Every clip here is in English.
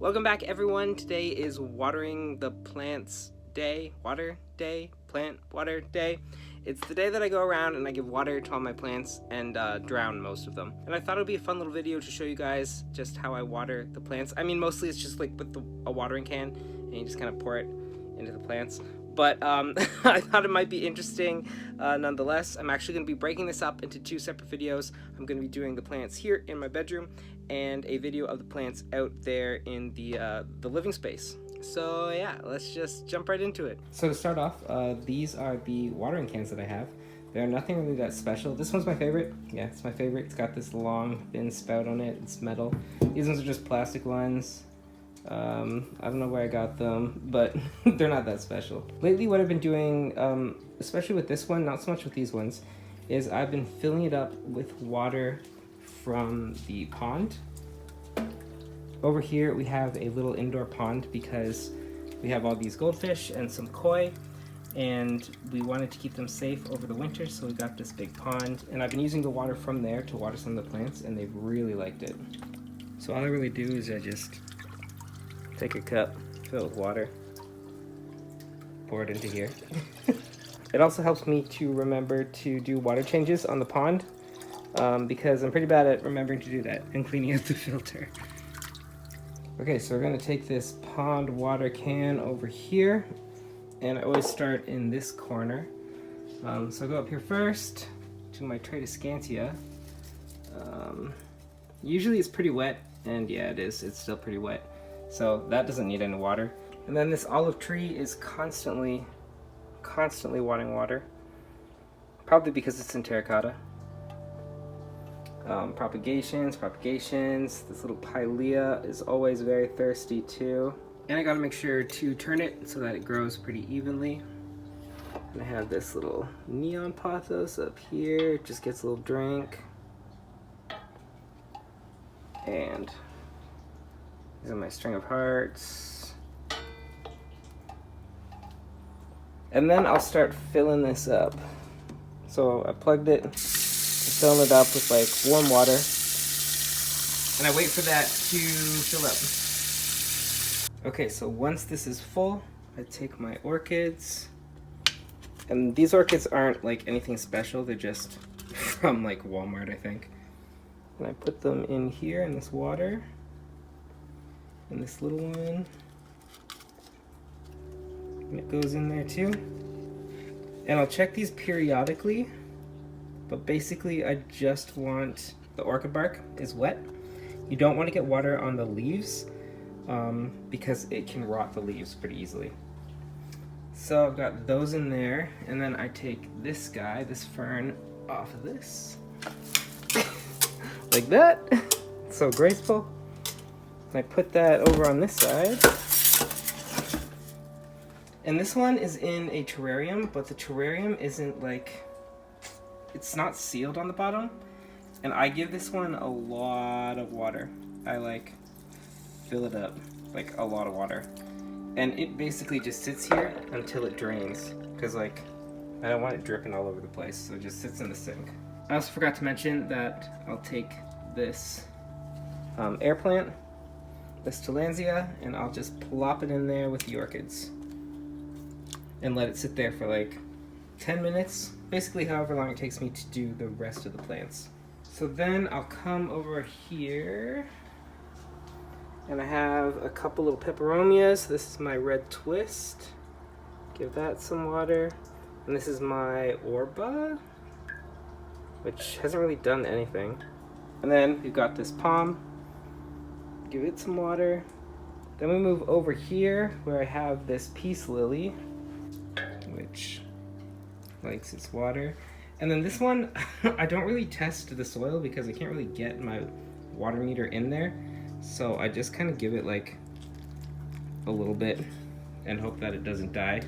Welcome back, everyone. Today is watering the plants day. Plant water day. It's the day that I go around and I give water to all my plants and drown most of them. And I thought it would be a fun little video to show you guys just how I water the plants. I mean, mostly it's just like with a watering can and you just kind of pour it into the plants. But I thought it might be interesting nonetheless. I'm actually going to be breaking this up into two separate videos. I'm going to be doing the plants here in my bedroom and a video of the plants out there in the living space. So yeah, let's just jump right into it. So to start off, these are the watering cans that I have. They're nothing really that special. This one's my favorite. Yeah, it's my favorite. It's got this long, thin spout on it. It's metal. These ones are just plastic ones. I don't know where I got them, but they're not that special. Lately, what I've been doing, especially with this one, not so much with these ones, is I've been filling it up with water from the pond. Over here, we have a little indoor pond because we have all these goldfish and some koi, and we wanted to keep them safe over the winter, so we got this big pond, and I've been using the water from there to water some of the plants, and they've really liked it. So all I really do is I just take a cup, fill it with water, pour it into here. It also helps me to remember to do water changes on the pond because I'm pretty bad at remembering to do that and cleaning out the filter. Okay, so we're gonna take this pond water can over here, and I always start in this corner. So I go up here first to my Tradescantia. Usually it's pretty wet, and yeah, it is. It's still pretty wet. So that doesn't need any water. And then this olive tree is constantly wanting water. Probably because it's in terracotta. Propagations. This little pilea is always very thirsty too. And I gotta make sure to turn it so that it grows pretty evenly. And I have this little neon pothos up here. It just gets a little drink. And these are my string of hearts. And then I'll start filling this up. So I plugged it, filling it up with like warm water. And I wait for that to fill up. Okay, so once this is full, I take my orchids. And these orchids aren't like anything special, they're just from like Walmart, I think. And I put them in here in this water. And this little one, and it goes in there too. And I'll check these periodically, but basically I just want the orchid bark is wet. You don't want to get water on the leaves because it can rot the leaves pretty easily. So I've got those in there, and then I take this guy, this fern, off of this. Like that. So graceful. I put that over on this side. And this one is in a terrarium, but the terrarium isn't like, it's not sealed on the bottom. And I give this one a lot of water. I like fill it up, like a lot of water. And it basically just sits here until it drains. Cause like, I don't want it dripping all over the place, so it just sits in the sink. I also forgot to mention that I'll take this air plant, this Tillandsia, and I'll just plop it in there with the orchids and let it sit there for like 10 minutes, basically however long it takes me to do the rest of the plants. So then I'll come over here and I have a couple little peperomias. This is my red twist, give that some water, and this is my orba, which hasn't really done anything. And then we've got this palm, give it some water. Then we move over here where I have this peace lily, which likes its water. And then this one, I don't really test the soil because I can't really get my water meter in there. So I just kind of give it like a little bit and hope that it doesn't die.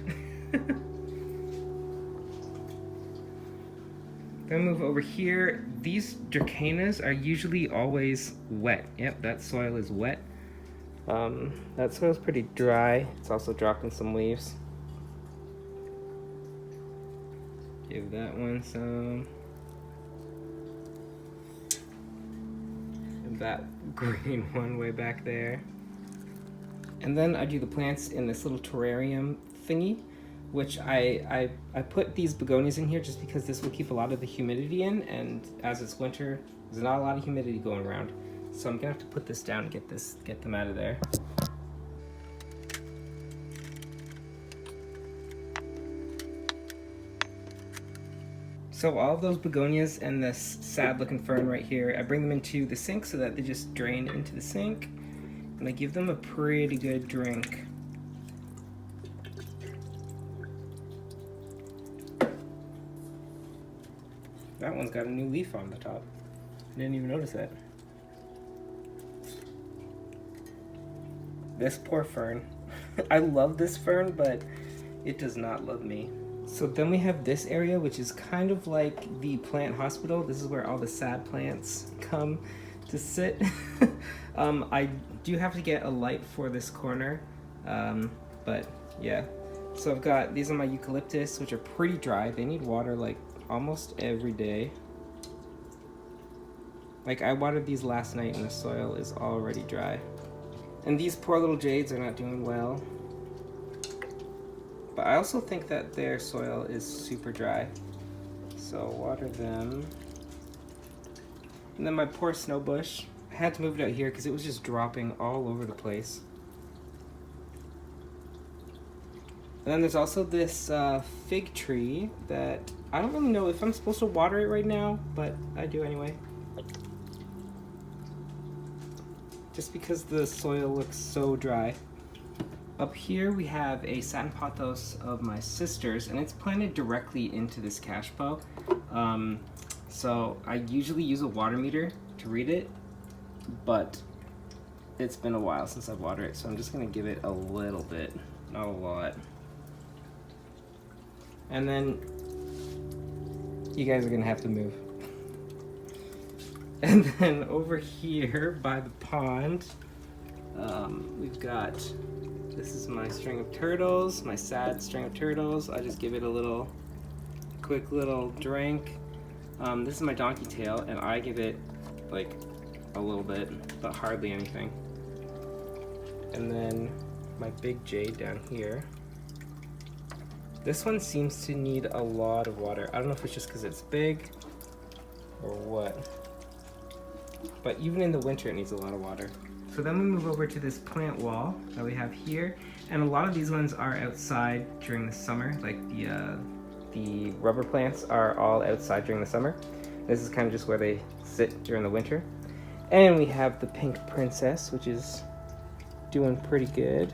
Then move over here. These Dracaenas are usually always wet. Yep, that soil is wet. That soil's pretty dry. It's also dropping some leaves. Give that one some. And that green one way back there. And then I do the plants in this little terrarium thingy, which I put these begonias in here just because this will keep a lot of the humidity in, and as it's winter, there's not a lot of humidity going around. So I'm gonna have to put this down and get them out of there. So all of those begonias and this sad looking fern right here, I bring them into the sink so that they just drain into the sink, and I give them a pretty good drink. That one's got a new leaf on the top. I didn't even notice that. This poor fern. I love this fern, but it does not love me. So then we have this area, which is kind of like the plant hospital. This is where all the sad plants come to sit. I do have to get a light for this corner, but yeah. So I've got, these are my eucalyptus, which are pretty dry. They need water like almost every day. Like I watered these last night and the soil is already dry. And these poor little jades are not doing well. But I also think that their soil is super dry. So water them. And then my poor snow bush. I had to move it out here because it was just dropping all over the place. And then there's also this fig tree that I don't really know if I'm supposed to water it right now, but I do anyway. Just because the soil looks so dry. Up here we have a satin pothos of my sister's, and it's planted directly into this cashpo. So I usually use a water meter to read it, but it's been a while since I've watered it, so I'm just gonna give it a little bit, not a lot. And then you guys are gonna have to move. And then over here by the pond, we've got, this is my string of turtles, my sad string of turtles. I just give it a quick little drink. This is my donkey tail, and I give it like a little bit, but hardly anything. And then my big jade down here. This one seems to need a lot of water. I don't know if it's just because it's big or what. But even in the winter, it needs a lot of water. So then we move over to this plant wall that we have here. And a lot of these ones are outside during the summer. Like the rubber plants are all outside during the summer. This is kind of just where they sit during the winter. And we have the pink princess, which is doing pretty good.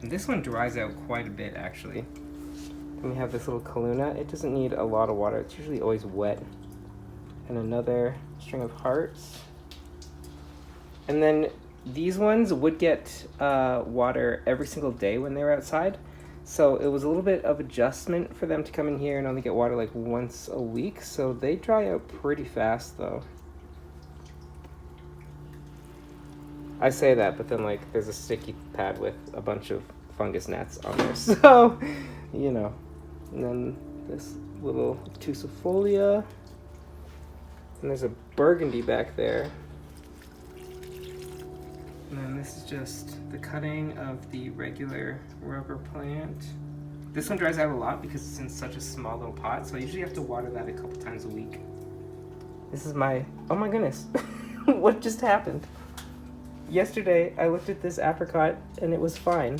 And this one dries out quite a bit, actually. And we have this little kaluna. It doesn't need a lot of water. It's usually always wet. And another string of hearts. And then these ones would get water every single day when they were outside. So it was a little bit of adjustment for them to come in here and only get water like once a week. So they dry out pretty fast though. I say that, but then like there's a sticky pad with a bunch of fungus gnats on there. So, you know. And then this little tussifolia. And there's a burgundy back there. And then this is just the cutting of the regular rubber plant. This one dries out a lot because it's in such a small little pot, so I usually have to water that a couple times a week. This is my, oh my goodness, what just happened? Yesterday I looked at this apricot and it was fine.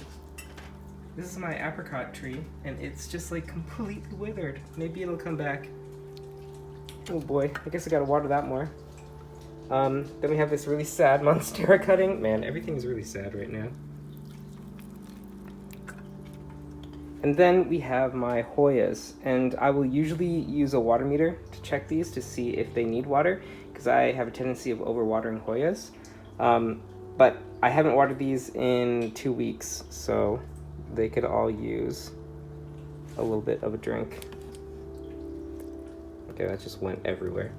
This is my apricot tree and it's just like completely withered. Maybe it'll come back. Oh boy, I guess I gotta water that more. Then we have this really sad monstera cutting. Man, everything's really sad right now. And then we have my Hoyas, and I will usually use a water meter to check these to see if they need water, because I have a tendency of overwatering Hoyas. But I haven't watered these in 2 weeks, so they could all use a little bit of a drink. Okay, that just went everywhere.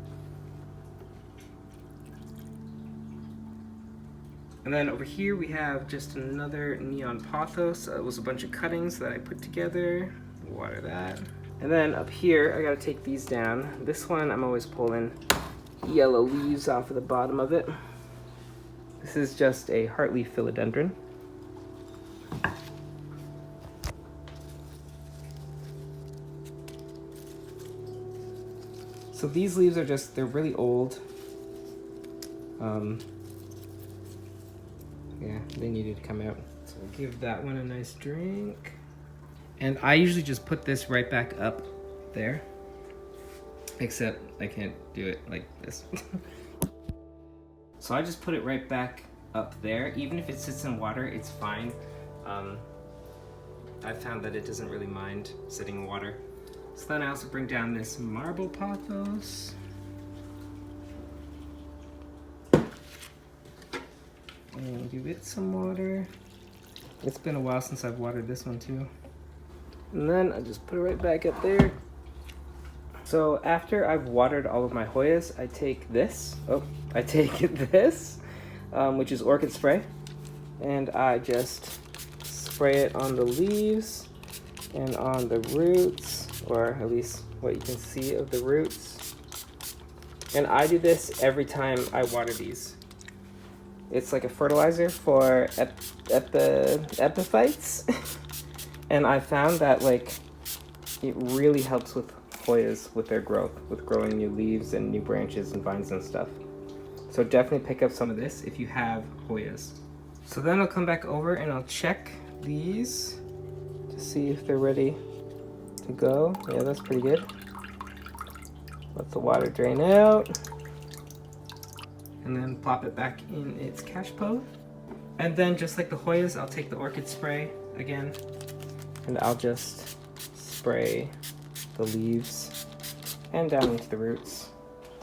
And then over here we have just another neon pothos. It was a bunch of cuttings that I put together. Water that. And then up here, I gotta take these down. This one, I'm always pulling yellow leaves off of the bottom of it. This is just a heartleaf philodendron. So these leaves are just, they're really old. Yeah, they needed to come out. So we'll give that one a nice drink. And I usually just put this right back up there. Except I can't do it like this. So I just put it right back up there. Even if it sits in water, it's fine. I found that it doesn't really mind sitting in water. So then I also bring down this marble pothos. And give it some water. It's been a while since I've watered this one too. And then I just put it right back up there. So after I've watered all of my Hoyas, I take this, which is orchid spray, and I just spray it on the leaves and on the roots, or at least what you can see of the roots. And I do this every time I water these. It's like a fertilizer for epiphytes. And I found that like it really helps with Hoyas with their growth, with growing new leaves and new branches and vines and stuff. So definitely pick up some of this if you have Hoyas. So then I'll come back over and I'll check these to see if they're ready to go. Yeah, that's pretty good. Let the water drain out. And then plop it back in its cache pot. And then just like the Hoyas, I'll take the orchid spray again, and I'll just spray the leaves and down into the roots.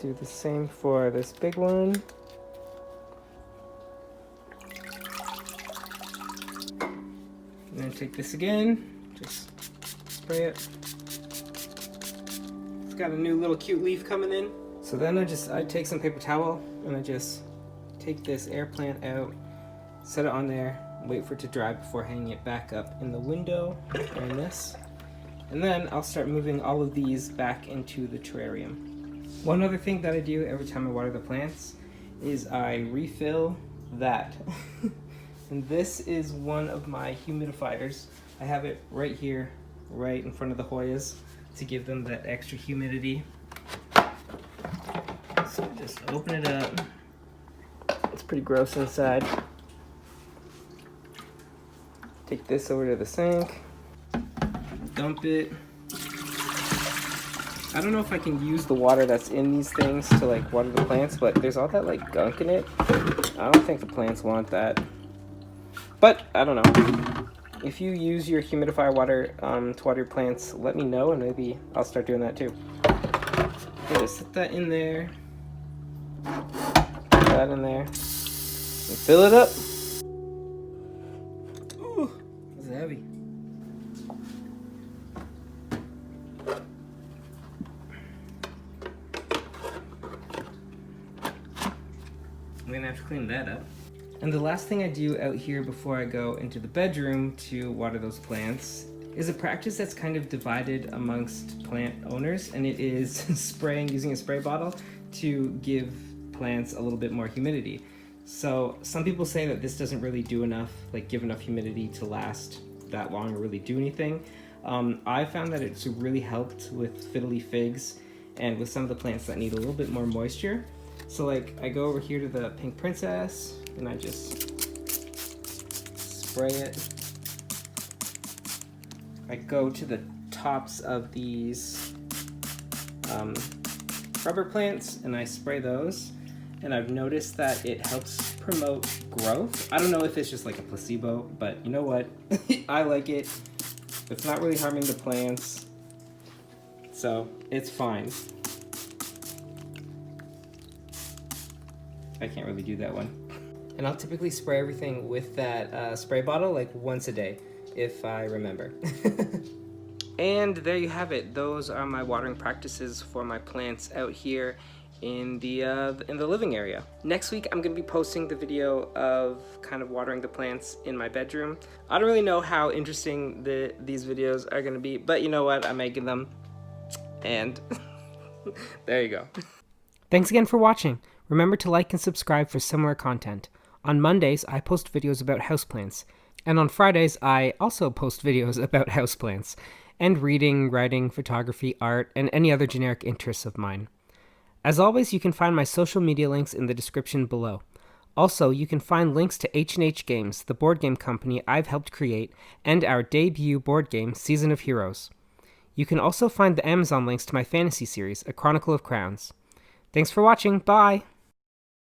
Do the same for this big one. And then take this again, just spray it. It's got a new little cute leaf coming in. So then I take some paper towel and I just take this air plant out, set it on there, wait for it to dry before hanging it back up in the window, and this. And then I'll start moving all of these back into the terrarium. One other thing that I do every time I water the plants is I refill that. And this is one of my humidifiers. I have it right here, right in front of the Hoyas to give them that extra humidity. So just open it up. It's pretty gross inside. Take this over to the sink. Dump it. I don't know if I can use the water that's in these things to like water the plants, but there's all that like gunk in it. I don't think the plants want that. But I don't know. If you use your humidifier water to water your plants, let me know and maybe I'll start doing that too. Okay, just set that in there. Put that in there. And fill it up. Ooh, it's heavy. I'm gonna have to clean that up. And the last thing I do out here before I go into the bedroom to water those plants is a practice that's kind of divided amongst plant owners, and it is spraying using a spray bottle to give plants a little bit more humidity. So some people say that this doesn't really do enough, like give enough humidity to last that long or really do anything. I found that it's really helped with fiddly figs and with some of the plants that need a little bit more moisture. So like I go over here to the pink princess and I just spray it. I go to the tops of these rubber plants and I spray those, and I've noticed that it helps promote growth. I don't know if it's just like a placebo, but you know what? I like it. It's not really harming the plants, so it's fine. I can't really do that one. And I'll typically spray everything with that spray bottle like once a day, if I remember. And there you have it. Those are my watering practices for my plants out here in the living area. Next week, I'm gonna be posting the video of kind of watering the plants in my bedroom. I don't really know how interesting these videos are gonna be, but you know what? I'm making them, and there you go. Thanks again for watching. Remember to like and subscribe for similar content. On Mondays, I post videos about houseplants. And on Fridays, I also post videos about houseplants, and reading, writing, photography, art, and any other generic interests of mine. As always, you can find my social media links in the description below. Also, you can find links to H&H Games, the board game company I've helped create, and our debut board game, Season of Heroes. You can also find the Amazon links to my fantasy series, A Chronicle of Crowns. Thanks for watching, bye!